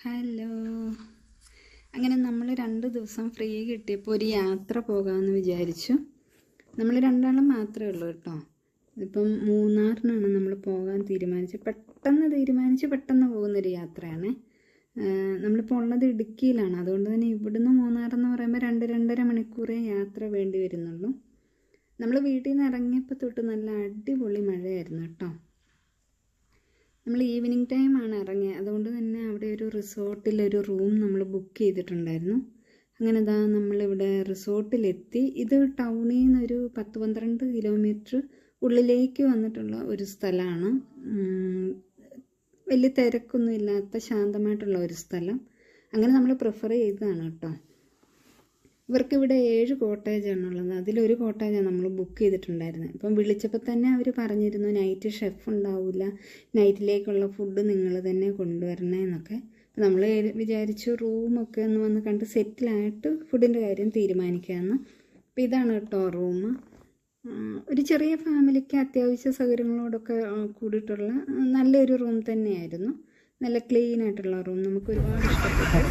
Hello. അങ്ങനെ നമ്മൾ 2 ദിവസം ഫ്രീ കിട്ടിയപ്പോൾ ഒരു യാത്ര പോകാമെന്ന് വിചാരിച്ചു. നമ്മൾ രണ്ടാളും മാത്രമേ ഉള്ളൂ കേട്ടോ. ഇപ്പം മൂന്നാറിനാണ് നമ്മൾ പോകാൻ തീരുമാനിച്ചത്. പെട്ടെന്ന് പോകുന്നൊരു യാത്രയാണ്. നമ്മളിപ്പോൾ ഉള്ളത് ഇടുക്കിയിലാണ്. അതുകൊണ്ട് തന്നെ ഇവിടുന്ന് മൂന്നാറെന്ന് പറയുമ്പോൾ 2-2.5 മണിക്കൂറേ യാത്ര വേണ്ടി വരുന്നുള്ളൂ. നമ്മൾ വീട്ടിൽ നിന്ന് ഇറങ്ങിയപ്പോൾ തൊട്ട് നല്ല അടിപൊളി മഴയായിരുന്നു കേട്ടോ. നമ്മൾ ഈവനിങ് ടൈമാണ് ഇറങ്ങിയത്. അതുകൊണ്ട് തന്നെ അവിടെ ഒരു റിസോർട്ടിലൊരു റൂം നമ്മൾ ബുക്ക് ചെയ്തിട്ടുണ്ടായിരുന്നു. അങ്ങനെ നമ്മളിവിടെ റിസോർട്ടിലെത്തി. ഇത് ടൗണിൽ നിന്നൊരു 10-12 കിലോമീറ്റർ ഉള്ളിലേക്ക് വന്നിട്ടുള്ള ഒരു സ്ഥലമാണ്. വലിയ തിരക്കൊന്നും ഇല്ലാത്ത ശാന്തമായിട്ടുള്ള ഒരു സ്ഥലം. അങ്ങനെ നമ്മൾ പ്രിഫർ ചെയ്തതാണ് കേട്ടോ. ഇവർക്കിവിടെ 7 കോട്ടേജാണുള്ളത്. അതിലൊരു കോട്ടേജാണ് നമ്മൾ ബുക്ക് ചെയ്തിട്ടുണ്ടായിരുന്നത്. ഇപ്പം വിളിച്ചപ്പോൾ തന്നെ അവർ പറഞ്ഞിരുന്നു നൈറ്റ് ഷെഫ് ഉണ്ടാവില്ല, നൈറ്റിലേക്കുള്ള ഫുഡ് നിങ്ങൾ തന്നെ കൊണ്ടുവരണേ എന്നൊക്കെ. അപ്പം നമ്മൾ വിചാരിച്ചു റൂമൊക്കെ ഒന്ന് വന്ന് കണ്ട് സെറ്റിലായിട്ട് ഫുഡിൻ്റെ കാര്യം തീരുമാനിക്കാമെന്ന്. അപ്പോൾ ഇതാണ് കേട്ടോ റൂം. ഒരു ചെറിയ ഫാമിലിക്ക് അത്യാവശ്യ സൗകര്യങ്ങളോടൊക്കെ കൂടിയിട്ടുള്ള നല്ലൊരു റൂം തന്നെയായിരുന്നു. നല്ല ക്ലീൻ ആയിട്ടുള്ള റൂം. നമുക്ക് ഒരുപാട് ഇഷ്ടപ്പെട്ടു.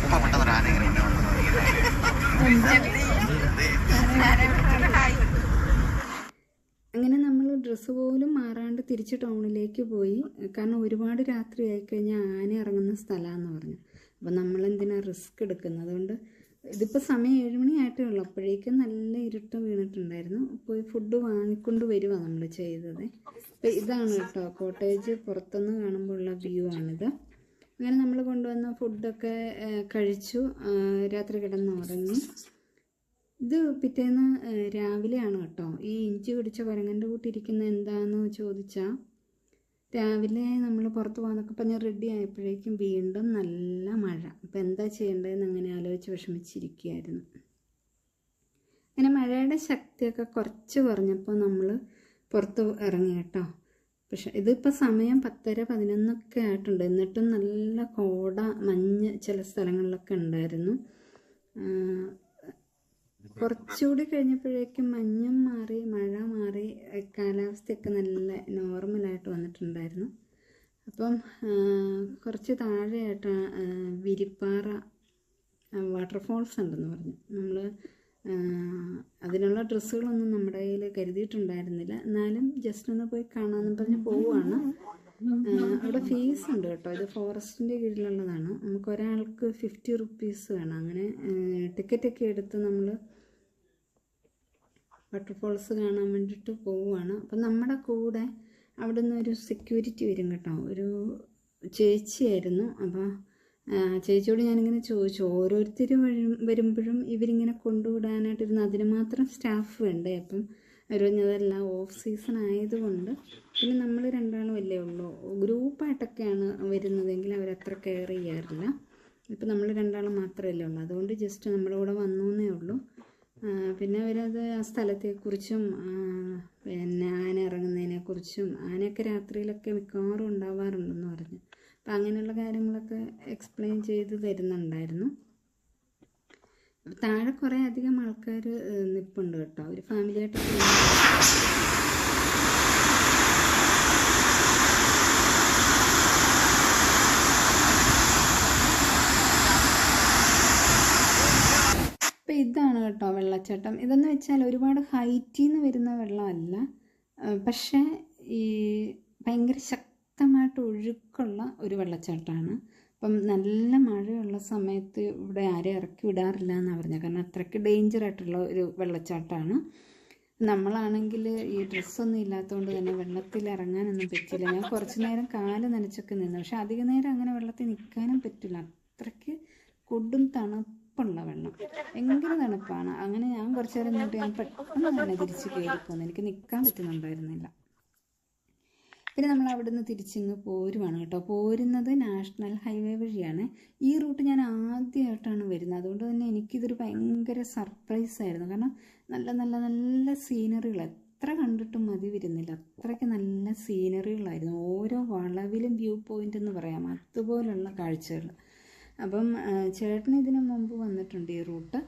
അങ്ങനെ നമ്മൾ ഡ്രസ്സ് പോലും മാറാണ്ട് തിരിച്ച് ടൗണിലേക്ക് പോയി. കാരണം ഒരുപാട് രാത്രി ആയിക്കഴിഞ്ഞാൽ ആന ഇറങ്ങുന്ന സ്ഥലമാണെന്ന് പറഞ്ഞു. അപ്പോൾ നമ്മളെന്തിനാണ് റിസ്ക് എടുക്കുന്നത്? അതുകൊണ്ട് ഇതിപ്പോൾ സമയം 7 മണിയായിട്ടേ ഉള്ളൂ. അപ്പോഴേക്കും നല്ല ഇരുട്ട് വീണിട്ടുണ്ടായിരുന്നു. പോയി ഫുഡ് വാങ്ങിക്കൊണ്ട് വരുവാണ് നമ്മൾ ചെയ്തത്. അപ്പോൾ ഇതാണ് കേട്ടോ കോട്ടേജ്. പുറത്തുനിന്ന് കാണുമ്പോൾ ഉള്ള വ്യൂ ആണിത്. അങ്ങനെ നമ്മൾ കൊണ്ടുവന്ന ഫുഡൊക്കെ കഴിച്ചു. രാത്രി കിടന്നുറങ്ങി. ഇത് പിറ്റേന്ന് രാവിലെയാണ് കേട്ടോ. ഈ ഇഞ്ചി പിടിച്ച കുരങ്ങൻ്റെ കൂട്ടിരിക്കുന്ന എന്താണെന്ന് ചോദിച്ചാൽ രാവിലെ നമ്മൾ പുറത്ത് പോകാനൊക്കെ പറഞ്ഞ് റെഡി ആയപ്പോഴേക്കും വീണ്ടും നല്ല മഴ. അപ്പോൾ എന്താ ചെയ്യേണ്ടതെന്ന് അങ്ങനെ ആലോചിച്ച് വിഷമിച്ചിരിക്കുകയായിരുന്നു. അങ്ങനെ മഴയുടെ ശക്തിയൊക്കെ കുറച്ച് കുറഞ്ഞപ്പോൾ നമ്മൾ പുറത്ത് ഇറങ്ങി കേട്ടോ. പക്ഷെ ഇതിപ്പോൾ സമയം 10-11 ആയിട്ടുണ്ട്. എന്നിട്ടും നല്ല കോട മഞ്ഞ് ചില സ്ഥലങ്ങളിലൊക്കെ ഉണ്ടായിരുന്നു. കുറച്ചുകൂടി കഴിഞ്ഞപ്പോഴേക്കും മഞ്ഞും മാറി, മഴ മാറി, കാലാവസ്ഥയൊക്കെ നല്ല നോർമലായിട്ട് വന്നിട്ടുണ്ടായിരുന്നു. അപ്പം കുറച്ച് താഴെയായിട്ട് വിരിപ്പാറ വാട്ടർഫോൾസ് ഉണ്ടെന്ന് പറഞ്ഞു. നമ്മൾ അതിനുള്ള ഡ്രസ്സുകളൊന്നും നമ്മുടെ കയ്യിൽ കരുതിയിട്ടുണ്ടായിരുന്നില്ല. എന്നാലും ജസ്റ്റ് ഒന്ന് പോയി കാണാമെന്ന് പറഞ്ഞ് പോവുകയാണ്. അവിടെ ഫീസ് ഉണ്ട് കേട്ടോ. ഇത് ഫോറസ്റ്റിൻ്റെ കീഴിലുള്ളതാണ്. നമുക്ക് ഒരാൾക്ക് 50 റുപ്പീസ് വേണം. അങ്ങനെ ടിക്കറ്റൊക്കെ എടുത്ത് നമ്മൾ വാട്ടർഫോൾസ് കാണാൻ വേണ്ടിയിട്ട് പോവുകയാണ്. അപ്പം നമ്മുടെ കൂടെ അവിടെ നിന്നൊരു സെക്യൂരിറ്റി വരും കേട്ടോ. ഒരു ചേച്ചിയായിരുന്നു. അപ്പോൾ ചേച്ചിയോട് ഞാനിങ്ങനെ ചോദിച്ചു, ഓരോരുത്തർ വരുമ്പോഴും ഇവരിങ്ങനെ കൊണ്ടുവിടാനായിട്ടിരുന്നു. അതിന് മാത്രം സ്റ്റാഫ് വേണ്ടേ? അപ്പം അവർ പറഞ്ഞതെല്ലാം ഓഫ് സീസൺ ആയതുകൊണ്ട് പിന്നെ നമ്മൾ രണ്ടാളും അല്ലേ ഉള്ളൂ. ഗ്രൂപ്പായിട്ടൊക്കെയാണ് വരുന്നതെങ്കിൽ അവരത്ര കെയർ ചെയ്യാറില്ല. ഇപ്പം നമ്മൾ രണ്ടാളും മാത്രമല്ലേ ഉള്ളൂ. അതുകൊണ്ട് ജസ്റ്റ് നമ്മുടെ കൂടെ വന്നു എന്നേ ഉള്ളൂ. പിന്നെ അവരത് ആ സ്ഥലത്തെക്കുറിച്ചും പിന്നെ ആന ഇറങ്ങുന്നതിനെക്കുറിച്ചും ആനയൊക്കെ രാത്രിയിലൊക്കെ മിക്കവാറും ഉണ്ടാവാറുണ്ടെന്ന് പറഞ്ഞു. അപ്പം അങ്ങനെയുള്ള കാര്യങ്ങളൊക്കെ എക്സ്പ്ലെയിൻ ചെയ്ത് തരുന്നുണ്ടായിരുന്നു. താഴെ കുറേ അധികം ആൾക്കാർ നിൽപ്പുണ്ട് കേട്ടോ. ഒരു ഫാമിലിയായിട്ട് അപ്പോൾ ഇതാണ് കേട്ടോ വെള്ളച്ചാട്ടം. ഇതെന്ന് വെച്ചാൽ ഒരുപാട് ഹൈറ്റിൽ നിന്ന് വരുന്ന വെള്ളമല്ല. പക്ഷേ ഈ ഭയങ്കര ശക്തമായിട്ട് ഒഴുക്കുള്ള ഒരു വെള്ളച്ചാട്ടമാണ്. അപ്പം നല്ല മഴയുള്ള സമയത്ത് ഇവിടെ ആരെയും ഇറക്കി വിടാറില്ല എന്നാണ് പറഞ്ഞത്. കാരണം അത്രയ്ക്ക് ഡേഞ്ചറായിട്ടുള്ള ഒരു വെള്ളച്ചാട്ടമാണ്. നമ്മളാണെങ്കിൽ ഈ ഡ്രസ്സൊന്നും ഇല്ലാത്തതുകൊണ്ട് തന്നെ വെള്ളത്തിൽ ഇറങ്ങാനൊന്നും പറ്റില്ല. ഞാൻ കുറച്ച് നേരം കാല് നനച്ചൊക്കെ നിന്നു. പക്ഷെ അധിക നേരം അങ്ങനെ വെള്ളത്തിൽ നിൽക്കാനും പറ്റില്ല. അത്രയ്ക്ക് കൊടും തണുപ്പുള്ള വെള്ളം, ഭയങ്കര തണുപ്പാണ്. അങ്ങനെ ഞാൻ കുറച്ച് നേരം നിന്നിട്ട് ഞാൻ പെട്ടെന്ന് തന്നെ തിരിച്ച് കയറിപ്പോന്നു. എനിക്ക് നിൽക്കാൻ പറ്റുന്നുണ്ടായിരുന്നില്ല. പിന്നെ നമ്മൾ അവിടെ നിന്ന് തിരിച്ചിങ്ങ് പോരുവാണ് കേട്ടോ. പോരുന്നത് നാഷണൽ ഹൈവേ വഴിയാണ്. ഈ റൂട്ട് ഞാൻ ആദ്യമായിട്ടാണ് വരുന്നത്. അതുകൊണ്ട് തന്നെ എനിക്കിതൊരു ഭയങ്കര സർപ്രൈസായിരുന്നു. കാരണം നല്ല നല്ല നല്ല സീനറികൾ എത്ര കണ്ടിട്ടും മതി വരുന്നില്ല. അത്രയ്ക്ക് നല്ല സീനറികളായിരുന്നു. ഓരോ വളവിലും വ്യൂ പോയിൻ്റ് എന്ന് പറയാം, അതുപോലുള്ള കാഴ്ചകൾ. അപ്പം ചേട്ടൻ ഇതിനു മുമ്പ് വന്നിട്ടുണ്ട് ഈ റൂട്ട്.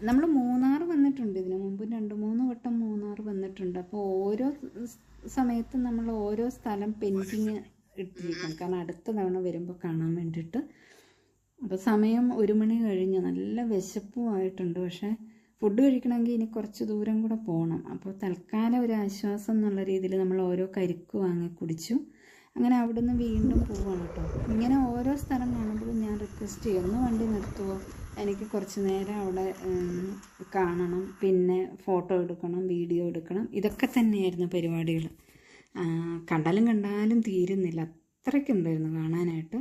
നമ്മൾ മൂന്നാർ വന്നിട്ടുണ്ട് ഇതിനു മുമ്പ് 2-3 വട്ടം മൂന്നാർ വന്നിട്ടുണ്ട്. അപ്പോൾ ഓരോ സമയത്തും നമ്മൾ ഓരോ സ്ഥലം പെൻഡിങ് ഇട്ടിരിക്കും. കാരണം അടുത്ത തവണ വരുമ്പോൾ കാണാൻ വേണ്ടിയിട്ട്. അപ്പോൾ സമയം 1 മണി കഴിഞ്ഞു. നല്ല വിശപ്പുമായിട്ടുണ്ട്. പക്ഷേ ഫുഡ് കഴിക്കണമെങ്കിൽ ഇനി കുറച്ച് ദൂരം കൂടെ പോകണം. അപ്പോൾ തൽക്കാലം ഒരു ആശ്വാസം എന്നുള്ള രീതിയിൽ നമ്മൾ ഓരോ കരിക്ക് വാങ്ങി കുടിച്ചു. അങ്ങനെ അവിടുന്ന് വീണ്ടും പോവാണ് കേട്ടോ. ഇങ്ങനെ ഓരോ സ്ഥലം കാണുമ്പോഴും ഞാൻ റിക്വസ്റ്റ് ചെയ്യും, ഒന്ന് വണ്ടി നിർത്തുമോ, എനിക്ക് കുറച്ച് നേരം അവിടെ കാണണം, പിന്നെ ഫോട്ടോ എടുക്കണം, വീഡിയോ എടുക്കണം. ഇതൊക്കെ തന്നെയായിരുന്നു പരിപാടികൾ. കണ്ടാലും തീരുന്നില്ല, അത്രയ്ക്കുണ്ടായിരുന്നു കാണാനായിട്ട്.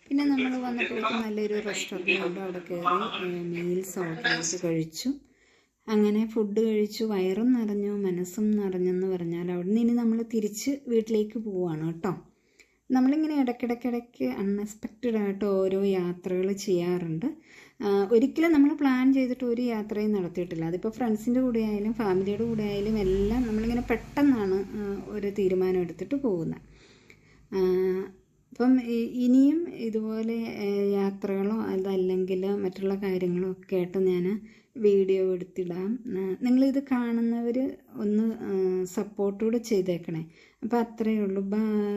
പിന്നെ നമ്മൾ വന്നപ്പോഴേക്കും നല്ലൊരു റെസ്റ്റോറൻറ്റുണ്ട്, അവിടെ കയറി മീൽസ് ഓർഡർ ചെയ്ത് കഴിച്ചു. അങ്ങനെ ഫുഡ് കഴിച്ചു, വയറും നിറഞ്ഞു മനസ്സും നിറഞ്ഞെന്ന് പറഞ്ഞാൽ അവിടുന്ന് ഇനി നമ്മൾ തിരിച്ച് വീട്ടിലേക്ക് പോവുകയാണ് കേട്ടോ. നമ്മളിങ്ങനെ ഇടയ്ക്കിടയ്ക്ക് അൺഎക്സ്പെക്റ്റഡ് ആയിട്ട് ഓരോ യാത്രകൾ ചെയ്യാറുണ്ട്. ഒരിക്കലും നമ്മൾ പ്ലാൻ ചെയ്തിട്ട് ഒരു യാത്രയും നടത്തിയിട്ടില്ല. അതിപ്പോൾ ഫ്രണ്ട്സിൻ്റെ കൂടെ ആയാലും ഫാമിലിയുടെ കൂടെ ആയാലും എല്ലാം നമ്മളിങ്ങനെ പെട്ടെന്നാണ് ഒരു തീരുമാനം എടുത്തിട്ട് പോകുന്നത്. അപ്പം ഇനിയും ഇതുപോലെ യാത്രകളോ അതല്ലെങ്കിൽ മറ്റുള്ള കാര്യങ്ങളോ ഒക്കെ ആയിട്ട് ഞാൻ വീഡിയോ എടുത്തിടാം. നിങ്ങളിത് കാണുന്നവർ ഒന്ന് സപ്പോർട്ടൂടെ ചെയ്തേക്കണേ. അപ്പോൾ അത്രയേ ഉള്ളൂ. ബൈ.